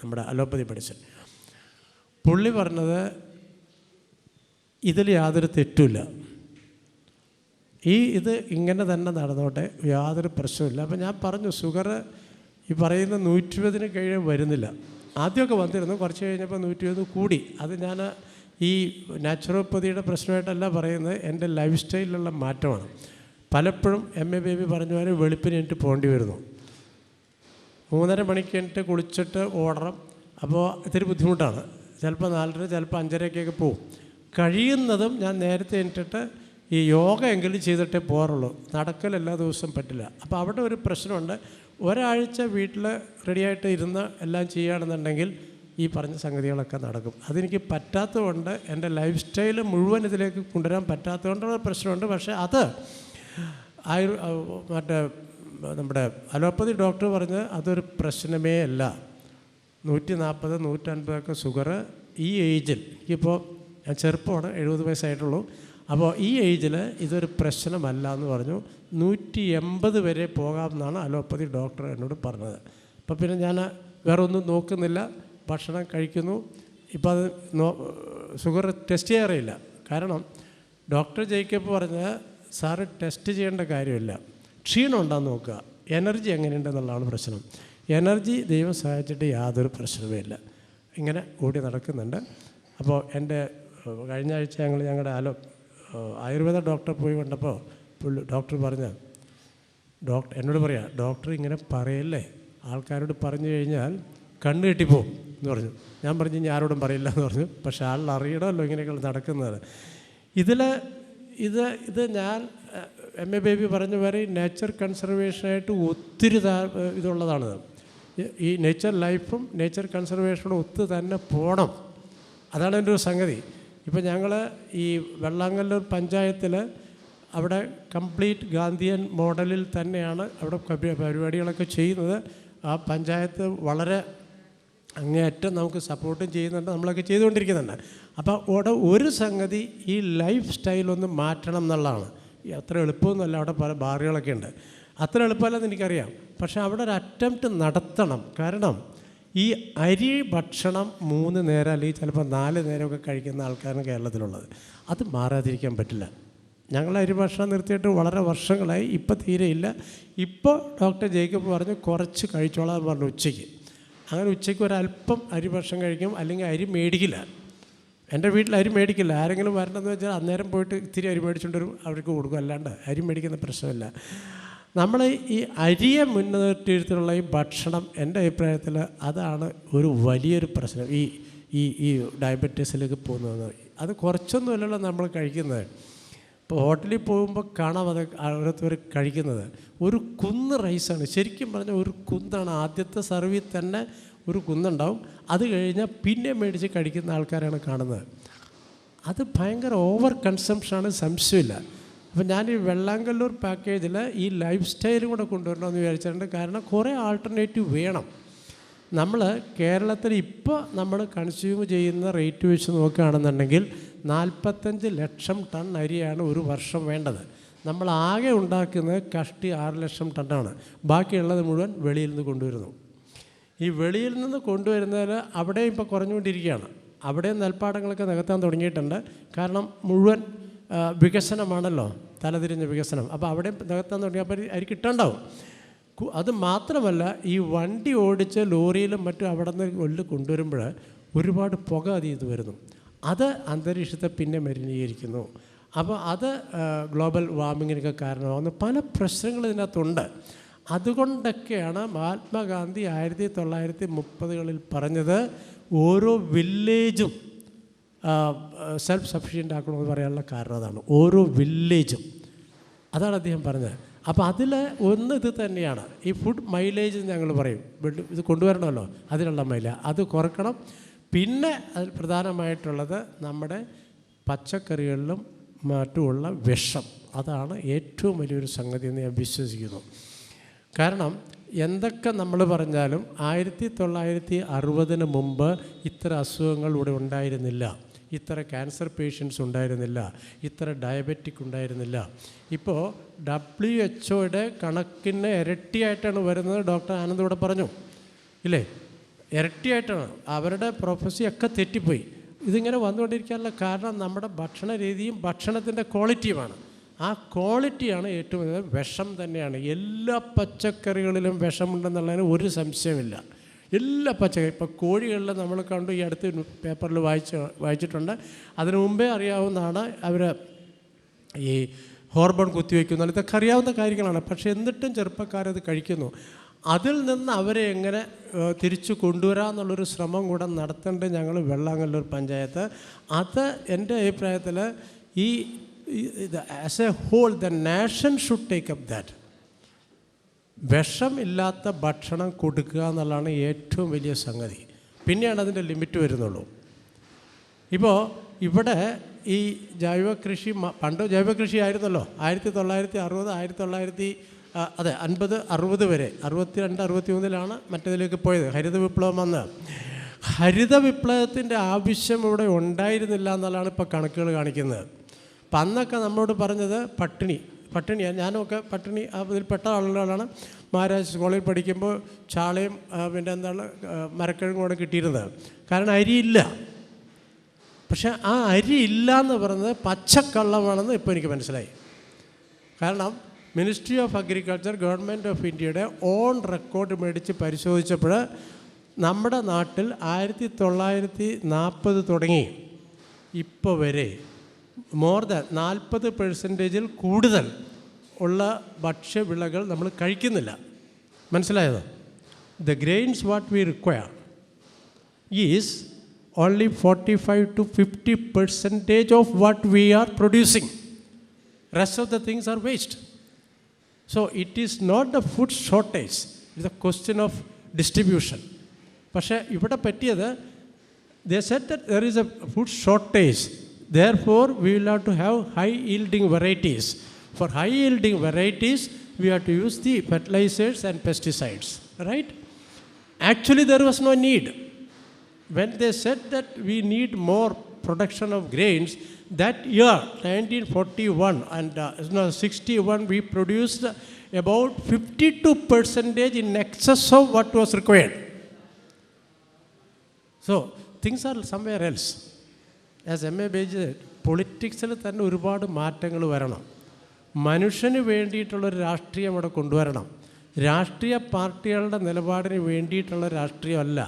നമ്മുടെ അലോപ്പതി പഠിച്ച് പുള്ളി പറഞ്ഞത് ഇതിൽ യാതൊരു തെറ്റുമില്ല, ഇത് ഇങ്ങനെ തന്നെ നടന്നോട്ടെ, യാതൊരു പ്രശ്നമില്ല. അപ്പം ഞാൻ പറഞ്ഞു ഷുഗർ ഈ പറയുന്ന 120 കഴിയാൻ വരുന്നില്ല. ആദ്യമൊക്കെ വന്നിരുന്നു, കുറച്ച് കഴിഞ്ഞപ്പോൾ 120 കൂടി. അത് ഞാൻ ഈ നാച്ചുറോപ്പതിയുടെ പ്രശ്നമായിട്ടല്ല പറയുന്നത്, എൻ്റെ ലൈഫ് സ്റ്റൈലിലുള്ള മാറ്റമാണ്. പലപ്പോഴും MA ബേബി പറഞ്ഞ പോലെ വെളുപ്പിന് എനിക്ക് പോകേണ്ടി വരുന്നു, 3:30 മണിക്ക് എനിക്ക് കുളിച്ചിട്ട് ഓടണം. അപ്പോൾ ഇത്തിരി ബുദ്ധിമുട്ടാണ്. ചിലപ്പോൾ 4:30 ചിലപ്പോൾ 5:30 പോവും. കഴിയുന്നതും ഞാൻ നേരത്തെ എനിട്ടിട്ട് ഈ യോഗ എങ്കിലും ചെയ്തിട്ടേ പോകാറുള്ളൂ, നടക്കൽ എല്ലാ ദിവസവും പറ്റില്ല. അപ്പോൾ അവിടെ ഒരു പ്രശ്നമുണ്ട്. ഒരാഴ്ച വീട്ടിൽ റെഡിയായിട്ട് ഇരുന്ന് എല്ലാം ചെയ്യുകയാണെന്നുണ്ടെങ്കിൽ ഈ പറഞ്ഞ സംഗതികളൊക്കെ നടക്കും. അതെനിക്ക് പറ്റാത്തതുകൊണ്ട് എൻ്റെ ലൈഫ് സ്റ്റൈൽ മുഴുവൻ ഇതിലേക്ക് കൊണ്ടുവരാൻ പറ്റാത്തതുകൊണ്ടുള്ള പ്രശ്നമുണ്ട്. പക്ഷേ അത് മറ്റേ നമ്മുടെ അലോപ്പതി ഡോക്ടർ പറഞ്ഞ് അതൊരു പ്രശ്നമേ അല്ല. 140, 150 ഷുഗർ ഈ ഏജിൽ, എനിക്കിപ്പോൾ ഞാൻ ചെറുപ്പമാണ്, 70 വയസ്സായിട്ടുള്ളൂ. അപ്പോൾ ഈ ഏജിൽ ഇതൊരു പ്രശ്നമല്ല എന്ന് പറഞ്ഞു. 180 വരെ പോകാമെന്നാണ് അലോപ്പതി ഡോക്ടർ എന്നോട് പറഞ്ഞത്. അപ്പോൾ പിന്നെ ഞാൻ വേറെ ഒന്നും നോക്കുന്നില്ല, ഭക്ഷണം കഴിക്കുന്നു. ഇപ്പോൾ അത് ഷുഗർ ടെസ്റ്റ് ചെയ്യാറില്ല. കാരണം ഡോക്ടർ ജേക്കബ് പറഞ്ഞ സാറ് ടെസ്റ്റ് ചെയ്യേണ്ട കാര്യമില്ല, ക്ഷീണം ഉണ്ടാകുന്ന നോക്കുക, എനർജി എങ്ങനെയുണ്ടെന്നുള്ളതാണ് പ്രശ്നം. എനർജി ദൈവം സഹായിച്ചിട്ട് യാതൊരു പ്രശ്നവുമേ ഇല്ല, ഇങ്ങനെ ഓടി നടക്കുന്നുണ്ട്. അപ്പോൾ എൻ്റെ കഴിഞ്ഞ ആഴ്ച ഞങ്ങളുടെ ആയുർവേദ ഡോക്ടറെ പോയി കണ്ടപ്പോൾ ഡോക്ടർ എന്നോട് പറയാം, ഡോക്ടർ ഇങ്ങനെ പറയല്ലേ, ആൾക്കാരോട് പറഞ്ഞു കഴിഞ്ഞാൽ കണ്ണ് കെട്ടിപ്പോവും എന്ന് പറഞ്ഞു. ഞാൻ പറഞ്ഞു ഇനി ആരോടും പറയില്ല എന്ന് പറഞ്ഞു. പക്ഷേ ആളിൽ അറിയണമല്ലോ ഇങ്ങനെയൊക്കെ നടക്കുന്നത്. ഇത് ഞാൻ MA ബേബി പറഞ്ഞ പോലെ നേച്ചർ കൺസർവേഷനായിട്ട് ഒത്തിരി ഇതുള്ളതാണിത്. ഈ നേച്ചർ ലൈഫും നേച്ചർ കൺസർവേഷനും ഒത്തു തന്നെ പോകണം, അതാണ് എൻ്റെ ഒരു സംഗതി. ഇപ്പം ഞങ്ങൾ ഈ വെള്ളാങ്കല്ലൂർ പഞ്ചായത്തിൽ അവിടെ കംപ്ലീറ്റ് ഗാന്ധിയൻ മോഡലിൽ തന്നെയാണ് അവിടെ പരിപാടികളൊക്കെ ചെയ്യുന്നത്. ആ പഞ്ചായത്ത് വളരെ അങ്ങേയറ്റം നമുക്ക് സപ്പോർട്ടും ചെയ്യുന്നുണ്ട്, നമ്മളൊക്കെ ചെയ്തുകൊണ്ടിരിക്കുന്നുണ്ട്. അപ്പോൾ അവിടെ ഒരു സംഗതി ഈ ലൈഫ് സ്റ്റൈലൊന്ന് മാറ്റണം എന്നുള്ളതാണ്. അത്ര എളുപ്പമൊന്നുമല്ല, അവിടെ പല ബാറുകളൊക്കെ ഉണ്ട്, അത്ര എളുപ്പമല്ലെന്ന് എനിക്കറിയാം. പക്ഷേ അവിടെ ഒരു അറ്റംപ്റ്റ് നടത്തണം. കാരണം ഈ അരി ഭക്ഷണം 3 നേരം അല്ലെങ്കിൽ ചിലപ്പോൾ 4 നേരമൊക്കെ കഴിക്കുന്ന ആൾക്കാരാണ് കേരളത്തിലുള്ളത്. അത് മാറാതിരിക്കാൻ പറ്റില്ല. ഞങ്ങൾ അരി ഭക്ഷണം നിർത്തിയിട്ട് വളരെ വർഷങ്ങളായി, ഇപ്പോൾ തീരെയില്ല. ഇപ്പോൾ ഡോക്ടർ ജേക്കബ് പറഞ്ഞു കുറച്ച് കഴിച്ചോളാൻ പറഞ്ഞു ഉച്ചയ്ക്ക്. അങ്ങനെ ഉച്ചയ്ക്ക് ഒരല്പം അരി ഭക്ഷണം കഴിക്കും, അല്ലെങ്കിൽ അരി മേടിക്കില്ല. എൻ്റെ വീട്ടിൽ അരി മേടിക്കില്ല. ആരെങ്കിലും വരണമെന്ന് വെച്ചാൽ അന്നേരം പോയിട്ട് ഇത്തിരി അരി മേടിച്ചുകൊണ്ട് വരും, അവർക്ക് കൊടുക്കും. അല്ലാണ്ട് അരി മേടിക്കുന്ന പ്രശ്നമില്ല. നമ്മൾ ഈ അരിയെ മുൻനിർത്തിയിട്ടുള്ള ഈ ഭക്ഷണം എൻ്റെ അഭിപ്രായത്തിൽ അതാണ് ഒരു വലിയൊരു പ്രശ്നം ഈ ഈ ഈ ഡയബറ്റീസിലേക്ക് പോകുന്നത്. അത് കുറച്ചൊന്നുമല്ലല്ലോ നമ്മൾ കഴിക്കുന്നത്. ഇപ്പോൾ ഹോട്ടലിൽ പോകുമ്പോൾ കാണാം അത് ഓരോരുത്തർ കഴിക്കുന്നത് ഒരു കുന്ന് റൈസാണ്. ശരിക്കും പറഞ്ഞാൽ ഒരു കുന്നാണ്. ആദ്യത്തെ സർവിൽ തന്നെ ഒരു കുന്നുണ്ടാവും. അത് കഴിഞ്ഞാൽ പിന്നെ മേടിച്ച് കഴിക്കുന്ന ആൾക്കാരാണ് കാണുന്നത്. അത് ഭയങ്കര ഓവർ കൺസംഷനാണ്, സംശയമില്ല. അപ്പോൾ ഞാൻ ഈ വെള്ളാങ്കല്ലൂർ പാക്കേജിൽ ഈ ലൈഫ് സ്റ്റൈലും കൂടെ കൊണ്ടുവരണമെന്ന് വിചാരിച്ചിട്ടുണ്ട്. കാരണം കുറേ ആൾട്ടർനേറ്റീവ് വേണം. നമ്മൾ കേരളത്തിൽ ഇപ്പോൾ നമ്മൾ കൺസ്യൂം ചെയ്യുന്ന റേറ്റ് വെച്ച് നോക്കുകയാണെന്നുണ്ടെങ്കിൽ 45 ലക്ഷം ടൺ അരിയാണ് ഒരു വർഷം വേണ്ടത്. നമ്മൾ ആകെ ഉണ്ടാക്കുന്നത് കഷ്ടി 6 ലക്ഷം ടണ്ണാണ്. ബാക്കിയുള്ളത് മുഴുവൻ വെളിയിൽ നിന്ന് കൊണ്ടുവരുന്നു. ഈ വെളിയിൽ നിന്ന് കൊണ്ടുവരുന്നതിൽ അവിടെ ഇപ്പോൾ കുറഞ്ഞുകൊണ്ടിരിക്കുകയാണ്. അവിടെ നെൽപ്പാടങ്ങളൊക്കെ നികത്താൻ തുടങ്ങിയിട്ടുണ്ട്. കാരണം മുഴുവൻ വികസനമാണല്ലോ, തലതിരിഞ്ഞ വികസനം. അപ്പോൾ അവിടെ നികത്താൻ തുടങ്ങിയപ്പോൾ അരി കിട്ടാണ്ടാവും. അത് മാത്രമല്ല, ഈ വണ്ടി ഓടിച്ച് ലോറിയിലും മറ്റും അവിടെ നിന്ന് കൊണ്ടുവരുമ്പോൾ ഒരുപാട് പുക ഇത് വരുന്നു. അത് അന്തരീക്ഷത്തെ പിന്നെ മലിനീകരിക്കുന്നു. അപ്പോൾ അത് ഗ്ലോബൽ വാർമിങ്ങിനൊക്കെ കാരണമാകുന്ന പല പ്രശ്നങ്ങൾ ഇതിനകത്തുണ്ട്. അതുകൊണ്ടൊക്കെയാണ് മഹാത്മാഗാന്ധി 1930കളിൽ പറഞ്ഞത് ഓരോ വില്ലേജും സെൽഫ് സഫിഷ്യൻ്റ് ആക്കണമെന്ന് പറയാനുള്ള കാരണം അതാണ്. ഓരോ വില്ലേജും അതാണ് അദ്ദേഹം പറഞ്ഞത്. അപ്പോൾ അതിൽ ഒന്ന് ഇത് തന്നെയാണ്. ഈ ഫുഡ് മൈലേജ് ഞങ്ങൾ പറയും, ഇത് കൊണ്ടുവരണമല്ലോ, അതിനുള്ള മൈലേജ് അത് കുറക്കണം. പിന്നെ അതിൽ പ്രധാനമായിട്ടുള്ളത് നമ്മുടെ പച്ചക്കറികളിലും മറ്റുമുള്ള വിഷം, അതാണ് ഏറ്റവും വലിയൊരു സംഗതി എന്ന് ഞാൻ വിശ്വസിക്കുന്നു. കാരണം എന്തൊക്കെ നമ്മൾ പറഞ്ഞാലും 1960 മുമ്പ് ഇത്ര അസുഖങ്ങൾ ഇവിടെ ഉണ്ടായിരുന്നില്ല, ഇത്ര ക്യാൻസർ പേഷ്യൻസ് ഉണ്ടായിരുന്നില്ല, ഇത്ര ഡയബറ്റിക് ഉണ്ടായിരുന്നില്ല. ഇപ്പോൾ WHO കണക്കിന് ഇരട്ടിയായിട്ടാണ് വരുന്നത്. ഡോക്ടർ ആനന്ദ് ഇവിടെ പറഞ്ഞു ഇല്ലേ, ഇരട്ടിയായിട്ടാണ്. അവരുടെ പ്രൊഫസിയൊക്കെ തെറ്റിപ്പോയി. ഇതിങ്ങനെ വന്നുകൊണ്ടിരിക്കാനുള്ള കാരണം നമ്മുടെ ഭക്ഷണ രീതിയും ഭക്ഷണത്തിൻ്റെ ക്വാളിറ്റിയുമാണ്. ആ ക്വാളിറ്റിയാണ് ഏറ്റവും വലിയ വിഷം തന്നെയാണ്. എല്ലാ പച്ചക്കറികളിലും വിഷമുണ്ടെന്നുള്ളതിന് ഒരു സംശയമില്ല. എല്ലാ പച്ചക്കറി, ഇപ്പോൾ കോഴികളിൽ നമ്മൾ കണ്ടു, ഈ അടുത്ത് പേപ്പറിൽ വായിച്ചിട്ടുണ്ട്. അതിനു മുമ്പേ അറിയാവുന്നതാണ്, അവർ ഈ ഹോർമോൺ കുത്തിവയ്ക്കുന്ന, ഇതൊക്കെ അറിയാവുന്ന കാര്യങ്ങളാണ്. പക്ഷേ എന്നിട്ടും ചെറുപ്പക്കാരത് കഴിക്കുന്നു. അതിൽ നിന്ന് അവരെ എങ്ങനെ തിരിച്ചു കൊണ്ടുവരാമെന്നുള്ളൊരു ശ്രമം കൂടെ നടത്തേണ്ടത് ഞങ്ങൾ വെള്ളാങ്കല്ലൂർ പഞ്ചായത്ത്. അത് എൻ്റെ അഭിപ്രായത്തിൽ ഈ as a whole the nation should take up that. വിഷം ഇല്ലാത്ത ഭക്ഷണം കൊടുക്കുക എന്നുള്ളതാണ് ഏറ്റവും വലിയ സംഗതി. പിന്നെയാണ് അതിൻ്റെ ലിമിറ്റ് വരുന്നുള്ളൂ. ഇപ്പോൾ ഇവിടെ ഈ ജൈവ കൃഷി, പണ്ട് ജൈവ കൃഷി ആയിരുന്നല്ലോ. 1960 50 60 വരെ, 62 63 മറ്റേതിലേക്ക് പോയത്. ഹരിത വിപ്ലവം വന്ന് ഹരിത വിപ്ലവത്തിൻ്റെ ആവശ്യം ഇവിടെ ഉണ്ടായിരുന്നില്ല എന്നുള്ളതാണ് ഇപ്പോൾ കണക്കുകൾ കാണിക്കുന്നത്. അപ്പം അന്നൊക്കെ നമ്മളോട് പറഞ്ഞത് പട്ടിണിയാണ്. ഞാനുമൊക്കെ പട്ടിണി അതിൽപ്പെട്ട ആളുകളാണ്. മഹാരാജ് സ്കൂളിൽ പഠിക്കുമ്പോൾ ചാളയും പിന്നെ എന്താണ് മരക്കിഴങ്ങും കൂടെ കിട്ടിയിരുന്നത്. കാരണം അരിയില്ല. പക്ഷേ ആ അരി ഇല്ല എന്ന് പറയുന്നത് പച്ചക്കള്ളമാണെന്ന് ഇപ്പോൾ എനിക്ക് മനസ്സിലായി. കാരണം ministry of agriculture, government of ഇന്ത്യയുടെ ഓൺ റെക്കോർഡ് മേടിച്ച് പരിശോധിച്ചപ്പോൾ നമ്മുടെ നാട്ടിൽ 1940 തുടങ്ങി ഇപ്പോൾ വരെ മോർ ദാൻ 40% കൂടുതൽ ഉള്ള ഭക്ഷ്യവിളകൾ നമ്മൾ കഴിക്കുന്നില്ല. മനസ്സിലായതോ? The grains what we require is only 45 to 50% of what we are producing. Rest of the things are waste. So it is not the food shortage, it is a question of distribution. പക്ഷേ ഇവിടെ പറ്റിയത്, they said that there is a food shortage, therefore we will have to have high yielding varieties. For high yielding varieties we have to use the fertilizers and pesticides, right? Actually there was no need. when they said that we need more production of grains, that year, 1941 and 61, we produced about 52% in excess of what was required. So, things are somewhere else. As M.A. Bej said, പൊളിറ്റിക്സിൽ തന്നെ ഒരുപാട് മാറ്റങ്ങൾ വരണം. മനുഷ്യന് വേണ്ടിയിട്ടുള്ളൊരു രാഷ്ട്രീയം അവിടെ കൊണ്ടുവരണം. രാഷ്ട്രീയ പാർട്ടികളുടെ നിലപാടിന് വേണ്ടിയിട്ടുള്ള രാഷ്ട്രീയമല്ല.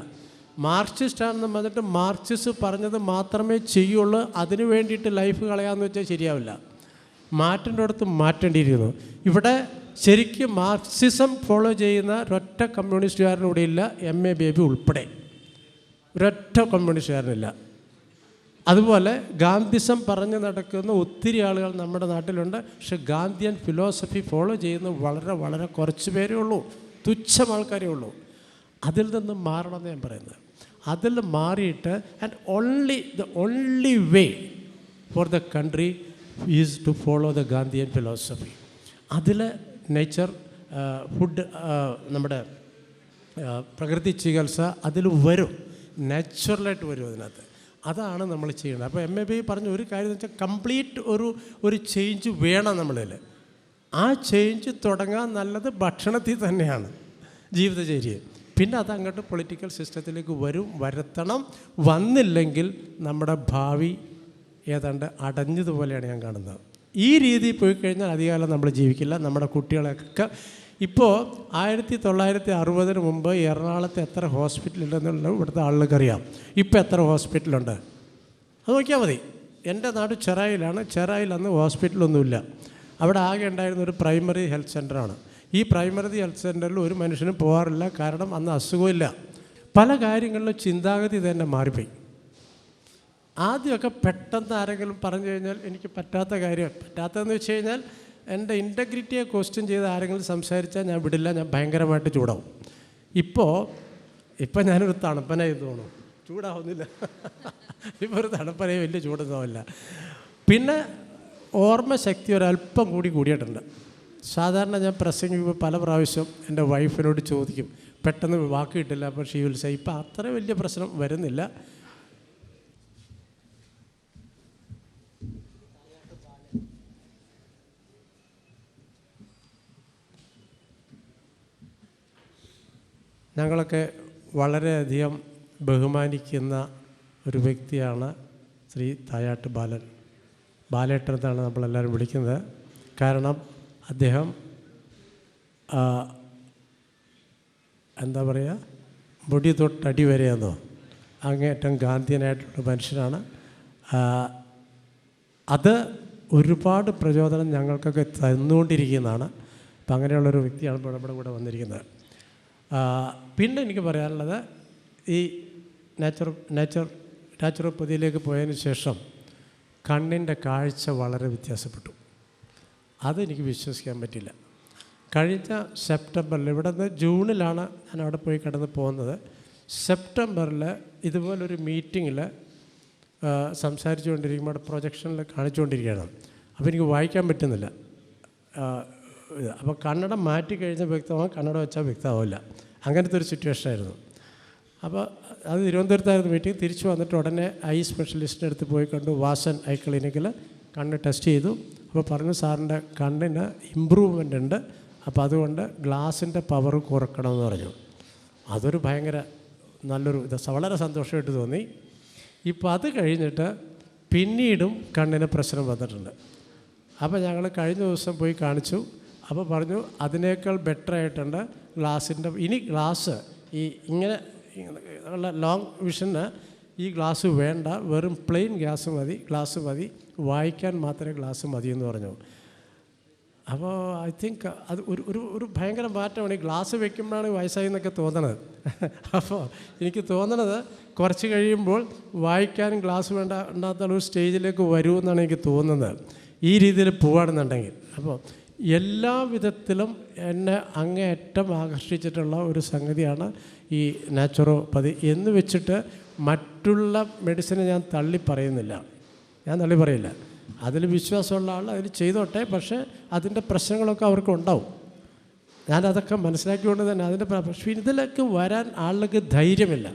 മാർക്സിസ്റ്റാണെന്ന് പറഞ്ഞിട്ട് മാർക്സിസ്റ്റ് പറഞ്ഞത് മാത്രമേ ചെയ്യുള്ളൂ, അതിനു വേണ്ടിയിട്ട് ലൈഫ് കളയാമെന്ന് വെച്ചാൽ ശരിയാവില്ല. മാറ്റേണ്ട അടുത്ത് മാറ്റേണ്ടിയിരിക്കുന്നു. ഇവിടെ ശരിക്കും മാർക്സിസം ഫോളോ ചെയ്യുന്ന ഒരൊറ്റ കമ്മ്യൂണിസ്റ്റുകാരനൂടെ ഇല്ല, M.A. ബേബി ഉൾപ്പെടെ ഒരൊറ്റ കമ്മ്യൂണിസ്റ്റുകാരനില്ല. അതുപോലെ ഗാന്ധിസം പറഞ്ഞ് നടക്കുന്ന ഒത്തിരി ആളുകൾ നമ്മുടെ നാട്ടിലുണ്ട്. പക്ഷെ ഗാന്ധിയൻ ഫിലോസഫി ഫോളോ ചെയ്യുന്ന വളരെ വളരെ കുറച്ച് പേരേ ഉള്ളൂ, തുച്ഛം ആൾക്കാരേ ഉള്ളൂ. അതിൽ നിന്ന് മാറണമെന്ന് ഞാൻ പറയുന്നത്. അതിൽ മാറിയിട്ട് the only way for the country is to follow the Gandhian philosophy. അതിൽ നേച്ചർ, ഫുഡ്, നമ്മുടെ പ്രകൃതി ചികിത്സ അതിൽ വരും, നാച്ചുറലായിട്ട് വരും അതിനകത്ത്. അതാണ് നമ്മൾ ചെയ്യുന്നത്. അപ്പോൾ M.A. ബേബി പറഞ്ഞ ഒരു കാര്യം എന്ന് വെച്ചാൽ കംപ്ലീറ്റ് ഒരു ചേഞ്ച് വേണം നമ്മളിൽ. ആ ചേഞ്ച് തുടങ്ങാൻ നല്ലത് ഭക്ഷണത്തിൽ തന്നെയാണ്, ജീവിതചര്യ. പിന്നെ അതങ്ങോട്ട് പൊളിറ്റിക്കൽ സിസ്റ്റത്തിലേക്ക് വരുത്തണം. വന്നില്ലെങ്കിൽ നമ്മുടെ ഭാവി ഏതാണ്ട് അടഞ്ഞതുപോലെയാണ് ഞാൻ കാണുന്നത്. ഈ രീതിയിൽ പോയി കഴിഞ്ഞാൽ അധികകാലം നമ്മൾ ജീവിക്കില്ല. നമ്മുടെ കുട്ടികളൊക്കെ ഇപ്പോൾ 1960 മുമ്പ് എറണാകുളത്ത് എത്ര ഹോസ്പിറ്റലുണ്ടെന്നുള്ളത് ഇവിടുത്തെ ആളുകൾക്കറിയാം. ഇപ്പോൾ എത്ര ഹോസ്പിറ്റലുണ്ട് അത് നോക്കിയാൽ മതി. എൻ്റെ നാട് ചെറായിലാണ്. ചെറായിൽ അന്ന് ഹോസ്പിറ്റലൊന്നുമില്ല. അവിടെ ആകെ ഉണ്ടായിരുന്ന ഒരു പ്രൈമറി ഹെൽത്ത് സെൻ്ററാണ്. ഈ പ്രൈമറി ഹെൽത്ത് സെൻ്ററിൽ ഒരു മനുഷ്യനും പോകാറില്ല, കാരണം അന്ന് അസുഖമില്ല. പല കാര്യങ്ങളിലും ചിന്താഗതി തന്നെ മാറിപ്പോയി. ആദ്യമൊക്കെ പെട്ടെന്ന് ആരെങ്കിലും പറഞ്ഞു കഴിഞ്ഞാൽ എനിക്ക് പറ്റാത്ത കാര്യം, പറ്റാത്തതെന്ന് വെച്ച് കഴിഞ്ഞാൽ എൻ്റെ ഇൻറ്റഗ്രിറ്റിയെ ക്വസ്റ്റ്യൻ ചെയ്ത് ആരെങ്കിലും സംസാരിച്ചാൽ ഞാൻ വിടില്ല, ഞാൻ ഭയങ്കരമായിട്ട് ചൂടാവും. ഇപ്പോൾ ഞാനൊരു തണുപ്പനായി തോന്നും, ചൂടാവുന്നില്ല. ഇപ്പോൾ ഒരു തണുപ്പനായി വലിയ ചൂടൊന്നുമില്ല. പിന്നെ ഓർമ്മശക്തി ഒരല്പം കൂടിയിട്ടുണ്ട്. സാധാരണ ഞാൻ പ്രസംഗിക്കുമ്പോൾ പല പ്രാവശ്യം എൻ്റെ വൈഫിനോട് ചോദിക്കും, പെട്ടെന്ന് വാക്ക് കിട്ടില്ല, അപ്പോൾ ഷീ വിൽ സേ. ഇപ്പം അത്ര വലിയ പ്രശ്നം വരുന്നില്ല. ഞങ്ങളൊക്കെ വളരെയധികം ബഹുമാനിക്കുന്ന ഒരു വ്യക്തിയാണ് ശ്രീ തായാട്ട് ബാലൻ. ബാലേട്ടൻ എന്നാണ് നമ്മളെല്ലാവരും വിളിക്കുന്നത്. കാരണം അദ്ദേഹം എന്താ പറയുക, മുടി തൊട്ടടി വരെയെന്നോ അങ്ങേയറ്റം ഗാന്ധിയനായിട്ടുള്ള മനുഷ്യനാണ്. അത് ഒരുപാട് പ്രചോദനം ഞങ്ങൾക്കൊക്കെ തന്നുകൊണ്ടിരിക്കുന്നതാണ്. അപ്പം അങ്ങനെയുള്ളൊരു വ്യക്തിയാണ് ഇപ്പോൾ നമ്മുടെ കൂടെ വന്നിരിക്കുന്നത്. പിന്നെ എനിക്ക് പറയാനുള്ളത്, ഈ നാച്ചുറോപ്പതിയിലേക്ക് പോയതിന് ശേഷം കണ്ണിൻ്റെ കാഴ്ച വളരെ വ്യത്യാസപ്പെട്ടു. അതെനിക്ക് വിശ്വസിക്കാൻ പറ്റില്ല. കഴിഞ്ഞ സെപ്റ്റംബറിൽ, ഇവിടെ നിന്ന് ജൂണിലാണ് ഞാൻ അവിടെ പോയി കിടന്ന് പോകുന്നത്. സെപ്റ്റംബറിൽ ഇതുപോലൊരു മീറ്റിങ്ങിൽ സംസാരിച്ചു കൊണ്ടിരിക്കുമ്പോൾ അവിടെ പ്രൊജക്ഷനിൽ കാണിച്ചുകൊണ്ടിരിക്കുകയാണ്. അപ്പോൾ എനിക്ക് വായിക്കാൻ പറ്റുന്നില്ല. അപ്പോൾ കന്നഡ മാറ്റി കഴിഞ്ഞാൽ വ്യക്തമാകും, കന്നഡ വെച്ചാൽ വ്യക്തമാവില്ല. അങ്ങനത്തെ ഒരു സിറ്റുവേഷനായിരുന്നു. അപ്പോൾ അത് തിരുവനന്തപുരത്തായിരുന്നു മീറ്റിംഗ്. തിരിച്ചു വന്നിട്ട് ഉടനെ ഐ സ്പെഷ്യലിസ്റ്റിൻ്റെ അടുത്ത് പോയി കണ്ടു. വാസൻ ഐ ക്ലിനിക്കിൽ കണ്ണ് ടെസ്റ്റ് ചെയ്തു. അപ്പോൾ പറഞ്ഞു, സാറിൻ്റെ കണ്ണിന് ഇമ്പ്രൂവ്മെൻ്റ് ഉണ്ട്, അപ്പോൾ അതുകൊണ്ട് ഗ്ലാസിൻ്റെ പവർ കുറക്കണമെന്ന് പറഞ്ഞു. അതൊരു ഭയങ്കര നല്ലൊരു വളരെ സന്തോഷമായിട്ട് തോന്നി. ഇപ്പോൾ അത് കഴിഞ്ഞിട്ട് പിന്നീടും കണ്ണിന് പ്രശ്നം വന്നിട്ടുണ്ട്. അപ്പോൾ ഞങ്ങൾ കഴിഞ്ഞ ദിവസം പോയി കാണിച്ചു. അപ്പോൾ പറഞ്ഞു അതിനേക്കാൾ ബെറ്ററായിട്ടുണ്ട് ഗ്ലാസിൻ്റെ. ഇനി ഗ്ലാസ് ഈ ഇങ്ങനെ ഉള്ള ലോങ് വിഷന് ഈ ഗ്ലാസ് വേണ്ട, വെറും പ്ലെയിൻ ഗ്ലാസ് മതി, വായിക്കാൻ മാത്രമേ ഗ്ലാസ് മതി എന്ന് പറഞ്ഞു. അപ്പോൾ ഐ തിങ്ക് അത് ഒരു ഭയങ്കര മാറ്റമാണ്. ഈ ഗ്ലാസ് വെക്കുമ്പോഴാണ് വയസ്സായി എന്നൊക്കെ തോന്നണത്. അപ്പോൾ എനിക്ക് തോന്നണത് കുറച്ച് കഴിയുമ്പോൾ വായിക്കാനും ഗ്ലാസ് ഉണ്ടാകുന്ന സ്റ്റേജിലേക്ക് വരുമെന്നാണ് എനിക്ക് തോന്നുന്നത്, ഈ രീതിയിൽ പോവുകയാണെന്നുണ്ടെങ്കിൽ. അപ്പോൾ എല്ലാ വിധത്തിലും എന്നെ അങ്ങേയറ്റം ആകർഷിച്ചിട്ടുള്ള ഒരു സംഗതിയാണ് ഈ നാച്ചുറോപ്പതി എന്ന് വെച്ചിട്ട് മറ്റുള്ള മെഡിസിനെ ഞാൻ തള്ളി പറയില്ല. അതിൽ വിശ്വാസമുള്ള ആൾ അതിൽ ചെയ്തോട്ടെ, പക്ഷേ അതിൻ്റെ പ്രശ്നങ്ങളൊക്കെ അവർക്ക് ഉണ്ടാവും. ഞാനതൊക്കെ മനസ്സിലാക്കിക്കൊണ്ട് തന്നെ പക്ഷേ ഇതിലേക്ക് വരാൻ ആളുകൾക്ക് ധൈര്യമില്ല.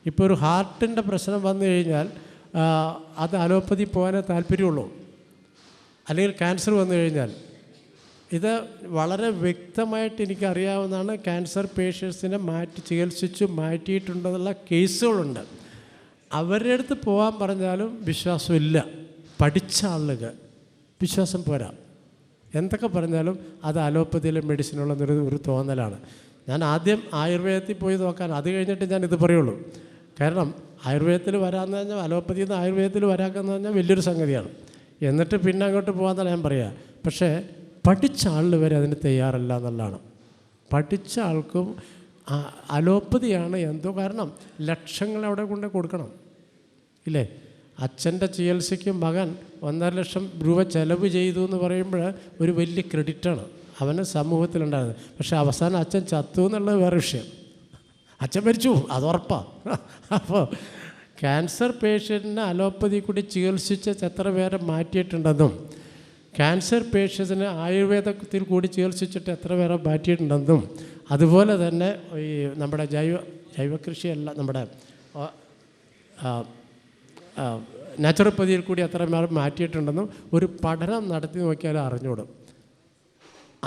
ഇപ്പോൾ ഒരു ഹാർട്ടിൻ്റെ പ്രശ്നം വന്നു കഴിഞ്ഞാൽ അത് അലോപ്പതി പോകാനേ താല്പര്യമുള്ളൂ. അല്ലെങ്കിൽ ക്യാൻസർ വന്നു കഴിഞ്ഞാൽ, ഇത് വളരെ വ്യക്തമായിട്ട് എനിക്കറിയാവുന്നതാണ്. ക്യാൻസർ പേഷ്യൻസിനെ ചികിത്സിച്ച് മാറ്റിയിട്ടുണ്ടെന്നുള്ള കേസുകളുണ്ട്. അവരുടെ അടുത്ത് പോകാൻ പറഞ്ഞാലും വിശ്വാസമില്ല. പഠിച്ച ആളുകൾ വിശ്വാസം പോരാ. എന്തൊക്കെ പറഞ്ഞാലും അത് അലോപ്പതിയിലെ മെഡിസിനുള്ളൊരു തോന്നലാണ്. ഞാൻ ആദ്യം ആയുർവേദത്തിൽ പോയി നോക്കാൻ, അത് കഴിഞ്ഞിട്ട് ഞാൻ ഇത് പറയുള്ളൂ. കാരണം ആയുർവേദത്തിൽ വരാമെന്ന് പറഞ്ഞാൽ, അലോപ്പതിയിൽ നിന്ന് ആയുർവേദത്തിൽ വരാമെന്ന് പറഞ്ഞാൽ വലിയൊരു സംഗതിയാണ്. എന്നിട്ട് പിന്നെ അങ്ങോട്ട് പോകാമെന്നാണ് ഞാൻ പറയുക. പക്ഷേ പഠിച്ച ആളിൽ വരെ അതിന് തയ്യാറല്ല എന്നുള്ളതാണ്. പഠിച്ച ആൾക്കും അലോപ്പതിയാണ് എന്തോ, കാരണം ലക്ഷങ്ങൾ അവിടെ കൊണ്ട് കൊടുക്കണം ഇല്ലേ? അച്ഛൻ്റെ ചികിത്സയ്ക്ക് മകൻ 1.5 ലക്ഷം രൂപ ചെലവ് ചെയ്തു എന്ന് പറയുമ്പോൾ ഒരു വലിയ ക്രെഡിറ്റാണ് അവന് സമൂഹത്തിലുണ്ടാകുന്നത്. പക്ഷേ അവസാനം അച്ഛൻ ചത്തു എന്നുള്ളത് വേറെ വിഷയം. അച്ഛൻ മരിച്ചു, അത് ഉറപ്പാണ്. അപ്പോൾ ക്യാൻസർ പേഷ്യൻറ്റിനെ അലോപ്പതി കൂടി ചികിത്സിച്ച് എത്ര പേരെ മാറ്റിയിട്ടുണ്ടെന്നും, ക്യാൻസർ പേഷ്യൻസിന് ആയുർവേദത്തിൽ കൂടി ചികിത്സിച്ചിട്ട് എത്ര പേരെ മാറ്റിയിട്ടുണ്ടെന്നും, അതുപോലെ തന്നെ ഈ നമ്മുടെ ജൈവകൃഷിയല്ല, നമ്മുടെ നാച്ചുറോപ്പതിയിൽ കൂടി എത്ര പേർ മാറ്റിയിട്ടുണ്ടെന്നും ഒരു പഠനം നടത്തി നോക്കിയാൽ അറിഞ്ഞൂടും.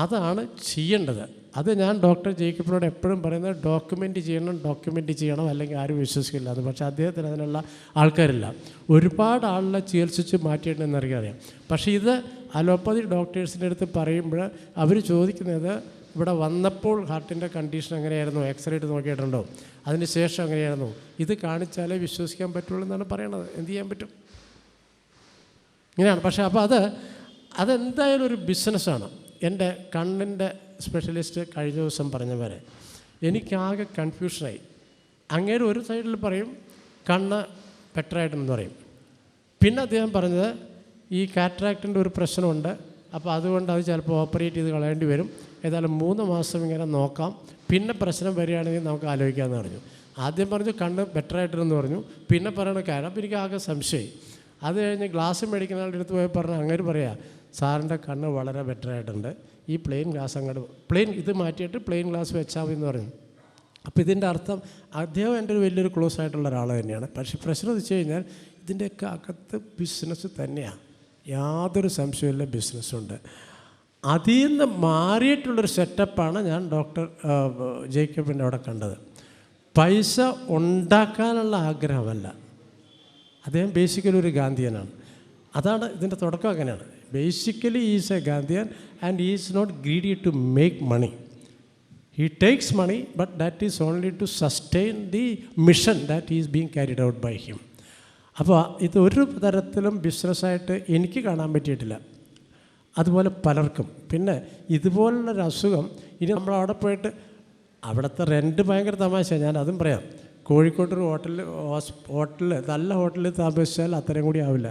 അതാണ് ചെയ്യേണ്ടത്. അത് ഞാൻ ഡോക്ടർ ജേക്കബിനോട് എപ്പോഴും പറയുന്നത്, ഡോക്യുമെൻറ്റ് ചെയ്യണം, അല്ലെങ്കിൽ ആരും വിശ്വസിക്കില്ല എന്ന്. പക്ഷേ അദ്ദേഹത്തിന് അതിനുള്ള ആൾക്കാരില്ല. ഒരുപാട് ആളെ ചികിത്സിച്ച് മാറ്റിയിട്ടുണ്ടെന്ന് അറിയാം. പക്ഷേ ഇത് അലോപ്പതി ഡോക്ടേഴ്സിൻ്റെ അടുത്ത് പറയുമ്പോൾ അവർ ചോദിക്കുന്നത്, ഇവിടെ വന്നപ്പോൾ ഹാർട്ടിൻ്റെ കണ്ടീഷൻ എങ്ങനെയായിരുന്നു, എക്സ്റേ എടുത്ത് നോക്കിയിട്ടുണ്ടോ, അതിന് ശേഷം എങ്ങനെയായിരുന്നു, ഇത് കാണിച്ചാലേ വിശ്വസിക്കാൻ പറ്റുള്ളൂ എന്നാണ് പറയണത്. എന്ത് ചെയ്യാൻ പറ്റും? ഇങ്ങനെയാണ്. പക്ഷേ അപ്പോൾ അതെന്തായാലും ഒരു ബിസിനസ്സാണ്. എൻ്റെ കണ്ണിൻ്റെ സ്പെഷ്യലിസ്റ്റ് കഴിഞ്ഞ ദിവസം പറഞ്ഞ പോലെ എനിക്കാകെ കൺഫ്യൂഷനായി. അങ്ങേര് ഒരു സൈഡിൽ പറയും കണ്ണ് ബെറ്ററായിട്ടെന്ന് പറയും. പിന്നെ അദ്ദേഹം പറഞ്ഞത് ഈ കാറ്ററാക്റ്റിൻ്റെ ഒരു പ്രശ്നമുണ്ട്, അപ്പോൾ അതുകൊണ്ട് അത് ചിലപ്പോൾ ഓപ്പറേറ്റ് ചെയ്ത് കളയേണ്ടി വരും. ഏതായാലും 3 മാസം ഇങ്ങനെ നോക്കാം, പിന്നെ പ്രശ്നം വരികയാണെങ്കിൽ നമുക്ക് ആലോചിക്കാമെന്ന് പറഞ്ഞു. ആദ്യം പറഞ്ഞു കണ്ണ് ബെറ്ററായിട്ടെന്ന് പറഞ്ഞു, പിന്നെ പറയണ കാര്യം. അപ്പോൾ എനിക്ക് ആകെ സംശയമായി. അത് കഴിഞ്ഞ് ഗ്ലാസ് മേടിക്കുന്ന ആളുടെ അടുത്ത് പോയി പറഞ്ഞു, അങ്ങനെ പറയാം സാറിൻ്റെ കണ്ണ് വളരെ ബെറ്ററായിട്ടുണ്ട്, ഈ പ്ലെയിൻ ഗ്ലാസ് ഇത് മാറ്റിയിട്ട് പ്ലെയിൻ ഗ്ലാസ് വെച്ചാൽ മതി എന്ന് പറഞ്ഞു. അപ്പോൾ ഇതിൻ്റെ അർത്ഥം അദ്ദേഹം എൻ്റെ ഒരു വലിയൊരു ക്ലോസ് ആയിട്ടുള്ള ഒരാൾ തന്നെയാണ്. പക്ഷേ പ്രശ്നം വെച്ച് കഴിഞ്ഞാൽ ഇതിൻ്റെയൊക്കെ അകത്ത് ബിസിനസ് തന്നെയാണ്, യാതൊരു സംശയമില്ല, ബിസിനസ്സുണ്ട്. അതിൽ നിന്ന് മാറിയിട്ടുള്ളൊരു സെറ്റപ്പാണ് ഞാൻ ഡോക്ടർ ജേക്കബിൻ്റെ അവിടെ കണ്ടത്. പൈസ ഉണ്ടാക്കാനുള്ള ആഗ്രഹമല്ല. അദ്ദേഹം ബേസിക്കലി ഒരു ഗാന്ധിയനാണ്. അതാണ് ഇതിൻ്റെ തുടക്കം. അങ്ങനെയാണ്. Basically is a Gandhian and is not greedy to make money. He takes money, but that is only to sustain the mission that is being carried out by him. അപ്പോൾ ഇത് ഒരു തരത്തിലും ബിസിനസ്സായിട്ട് എനിക്ക് കാണാൻ പറ്റിയിട്ടില്ല. അതുപോലെ പലർക്കും. പിന്നെ ഇതുപോലുള്ളൊരു അസുഖം ഇനി നമ്മളവിടെ പോയിട്ട്, അവിടുത്തെ റെൻറ്റ് ഭയങ്കര തമാശയാണ്, ഞാൻ അതും പറയാം. കോഴിക്കോട്ടൊരു ഹോട്ടലിൽ നല്ല ഹോട്ടലിൽ താമസിച്ചാൽ അത്രയും കൂടി ആവില്ല,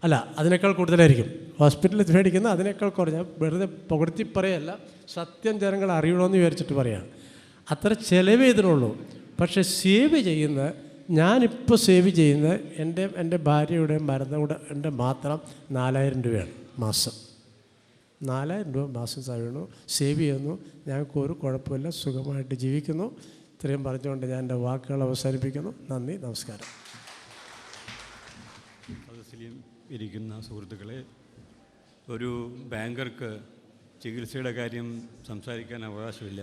അല്ല അതിനേക്കാൾ കൂടുതലായിരിക്കും. ഹോസ്പിറ്റലിൽ മേടിക്കുന്ന അതിനേക്കാൾ കുറഞ്ഞ, വെറുതെ പുകഴ്ത്തി പറയല്ല, സത്യം ജനങ്ങൾ അറിയണമെന്ന് വിചാരിച്ചിട്ട് പറയാം. അത്ര ചിലവ് ഇതിനുള്ളൂ. പക്ഷേ ഞാനിപ്പോൾ സേവ് ചെയ്യുന്നത് എൻ്റെ ഭാര്യയുടെ മരുന്നുകൂടെ മാത്രം 4000 രൂപയാണ് മാസം. 4000 രൂപ മാസം സേവ് ചെയ്യുന്നു. ഞങ്ങൾക്ക് ഒരു കുഴപ്പമില്ല, സുഖമായിട്ട് ജീവിക്കുന്നു. ഇത്രയും പറഞ്ഞുകൊണ്ട് ഞാൻ എൻ്റെ വാക്കുകൾ അവസാനിപ്പിക്കുന്നു. നന്ദി, നമസ്കാരം. ഇരിക്കുന്ന സുഹൃത്തുക്കളെ, ഒരു ബാങ്കർക്ക് ചികിത്സയുടെ കാര്യം സംസാരിക്കാൻ അവകാശമില്ല.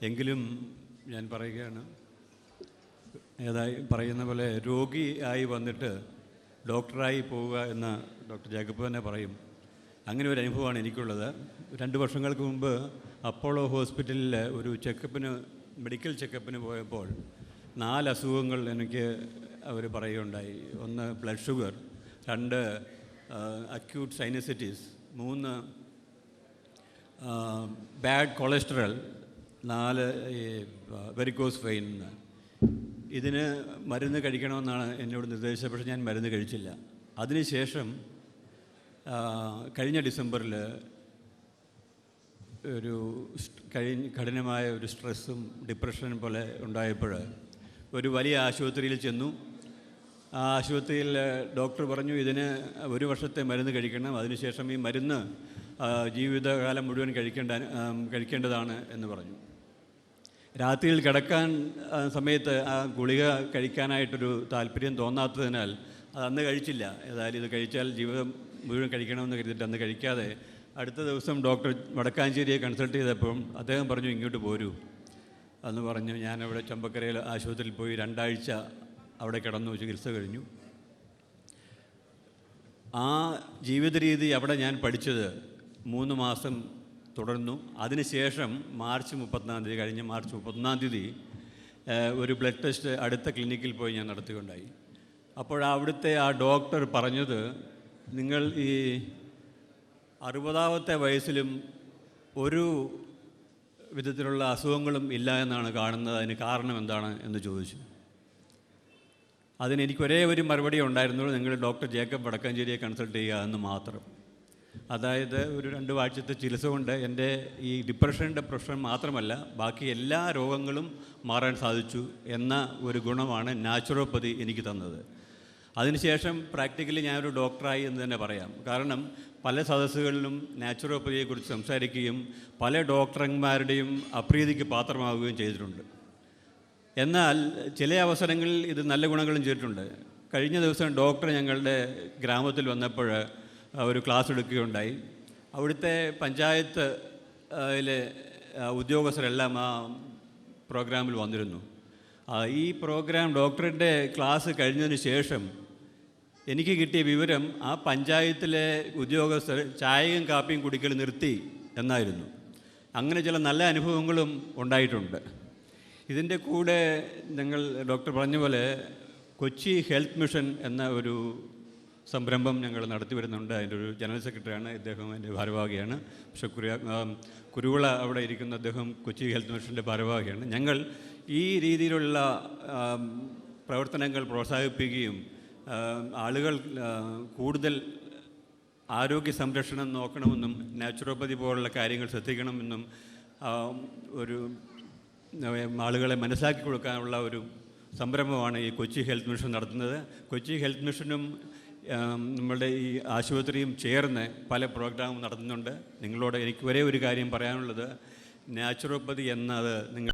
എങ്കിലും ഞാൻ പറയുകയാണ്, പറയുന്ന പോലെ രോഗി ആയി വന്നിട്ട് ഡോക്ടറായി പോവുക എന്ന് ഡോക്ടർ ജേക്കബ് തന്നെ പറയും. അങ്ങനെ ഒരു അനുഭവമാണ് എനിക്കുള്ളത്. 2 വർഷങ്ങൾക്ക് മുമ്പ് അപ്പോളോ ഹോസ്പിറ്റലിൽ ഒരു മെഡിക്കൽ ചെക്കപ്പിന് പോയപ്പോൾ 4 അസുഖങ്ങൾ എനിക്ക് അവർ പറയുകയുണ്ടായി. 1 blood sugar, 2 acute sinusitis, 3 bad cholesterol, 4 varicose vein. ഇതിന് മരുന്ന് കഴിക്കണമെന്നാണ് എന്നോട് നിർദ്ദേശിച്ചത്. പക്ഷേ ഞാൻ മരുന്ന് കഴിച്ചില്ല. അതിനുശേഷം കഴിഞ്ഞ ഡിസംബറിൽ കഠിനമായ ഒരു സ്ട്രെസ്സും ഡിപ്രഷനും പോലെ ഉണ്ടായപ്പോൾ ഒരു വലിയ ആശുപത്രിയിൽ ചെന്നു. ആ ആശുപത്രിയിൽ ഡോക്ടർ പറഞ്ഞു, ഇതിന് 1 വർഷത്തെ മരുന്ന് കഴിക്കണം, അതിനുശേഷം ഈ മരുന്ന് ജീവിതകാലം മുഴുവൻ കഴിക്കേണ്ടതാണ് എന്ന് പറഞ്ഞു. രാത്രിയിൽ കിടക്കാൻ സമയത്ത് ആ ഗുളിക കഴിക്കാനായിട്ടൊരു താല്പര്യം തോന്നാത്തതിനാൽ അത് അന്ന് കഴിച്ചില്ല. ഏതായാലും ഇത് കഴിച്ചാൽ ജീവിതം മുഴുവൻ കഴിക്കണമെന്ന് കരുതിയിട്ട് അന്ന് കഴിക്കാതെ അടുത്ത ദിവസം ഡോക്ടർ വടക്കാഞ്ചേരിയെ കൺസൾട്ട് ചെയ്തപ്പം അദ്ദേഹം പറഞ്ഞു ഇങ്ങോട്ട് പോരൂ എന്ന് പറഞ്ഞു. ഞാനവിടെ ചമ്പക്കരയിൽ ആശുപത്രിയിൽ പോയി 2 ആഴ്ച അവിടെ കിടന്നു, ചികിത്സ കഴിഞ്ഞു. ആ ജീവിത രീതി അവിടെ ഞാൻ പഠിച്ചത് 3 മാസം തുടർന്നു. അതിനുശേഷം മാർച്ച് 31 ഒരു ബ്ലഡ് ടെസ്റ്റ് അടുത്ത ക്ലിനിക്കിൽ പോയി ഞാൻ നടത്തുകയുണ്ടായി. അപ്പോൾ അവിടുത്തെ ആ ഡോക്ടർ പറഞ്ഞത്, നിങ്ങൾ ഈ 60-ാമത്തെ വയസ്സിലും ഒരു വിധത്തിലുള്ള അസുഖങ്ങളും ഇല്ല എന്നാണ് കാണുന്നത്, അതിന് കാരണം എന്താണ് എന്ന് ചോദിച്ചു. അതിന് എനിക്ക് ഒരേ ഒരു മറുപടി ഉണ്ടായിരുന്നുള്ളൂ, നിങ്ങൾ ഡോക്ടർ ജേക്കബ് വടക്കാഞ്ചേരിയെ കൺസൾട്ട് ചെയ്യുക എന്ന് മാത്രം. അതായത് ഒരു 2 ആഴ്ചത്തെ ചികിത്സ കൊണ്ട് എൻ്റെ ഈ ഡിപ്രഷൻ്റെ പ്രശ്നം മാത്രമല്ല ബാക്കി എല്ലാ രോഗങ്ങളും മാറാൻ സാധിച്ചു എന്ന ഒരു ഗുണമാണ് നാച്ചുറോപ്പതി എനിക്ക് തന്നത്. അതിനുശേഷം പ്രാക്ടിക്കലി ഞാനൊരു ഡോക്ടറായി എന്ന് തന്നെ പറയാം. കാരണം പല സദസ്സുകളിലും നാച്ചുറോപ്പതിയെക്കുറിച്ച് സംസാരിക്കുകയും പല ഡോക്ടർമാരുടെയും അപ്രീതിക്ക് പാത്രമാവുകയും ചെയ്തിട്ടുണ്ട്. എന്നാൽ ചില അവസരങ്ങളിൽ ഇത് നല്ല ഗുണങ്ങളും ചെയ്തിട്ടുണ്ട്. കഴിഞ്ഞ ദിവസം ഡോക്ടർ ഞങ്ങളുടെ ഗ്രാമത്തിൽ വന്നപ്പോൾ ഒരു ക്ലാസ് എടുക്കുകയുണ്ടായി. അവിടുത്തെ പഞ്ചായത്ത് ഉദ്യോഗസ്ഥരെല്ലാം ആ പ്രോഗ്രാമിൽ വന്നിരുന്നു. ഈ പ്രോഗ്രാം ഡോക്ടറുടെ ക്ലാസ് കഴിഞ്ഞതിന് ശേഷം എനിക്ക് കിട്ടിയ വിവരം, ആ പഞ്ചായത്തിലെ ഉദ്യോഗസ്ഥർ ചായയും കാപ്പിയും കുടിക്കൽ നിർത്തി എന്നായിരുന്നു. അങ്ങനെ ചില നല്ല അനുഭവങ്ങളും ഉണ്ടായിട്ടുണ്ട്. ഇതിൻ്റെ കൂടെ ഞങ്ങൾ ഡോക്ടർ പറഞ്ഞ പോലെ കൊച്ചി ഹെൽത്ത് മിഷൻ എന്ന ഒരു സംരംഭം ഞങ്ങൾ നടത്തി വരുന്നുണ്ട്. അതിൻ്റെ ഒരു ജനറൽ സെക്രട്ടറിയാണ് ഇദ്ദേഹം, എൻ്റെ ഭാരവാഹിയാണ്. പക്ഷേ കുരുവിള അവിടെ ഇരിക്കുന്ന അദ്ദേഹം കൊച്ചി ഹെൽത്ത് മിഷൻ്റെ ഭാരവാഹിയാണ്. ഞങ്ങൾ ഈ രീതിയിലുള്ള പ്രവർത്തനങ്ങൾ പ്രോത്സാഹിപ്പിക്കുകയും ആളുകൾ കൂടുതൽ ആരോഗ്യ സംരക്ഷണം നോക്കണമെന്നും നാച്ചുറോപ്പതി പോലുള്ള കാര്യങ്ങൾ ശ്രദ്ധിക്കണമെന്നും ഒരു ആളുകളെ മനസ്സിലാക്കി കൊടുക്കാനുള്ള ഒരു സംരംഭമാണ് ഈ കൊച്ചി ഹെൽത്ത് മിഷൻ നടത്തുന്നത്. കൊച്ചി ഹെൽത്ത് മിഷനും നമ്മളുടെ ഈ ആശുപത്രിയും ചേർന്ന് പല പ്രോഗ്രാമും നടത്തുന്നുണ്ട്. നിങ്ങളോട് എനിക്ക് ഒരേ ഒരു കാര്യം പറയാനുള്ളത്, നാച്ചുറോപ്പതി എന്നത് നിങ്ങൾ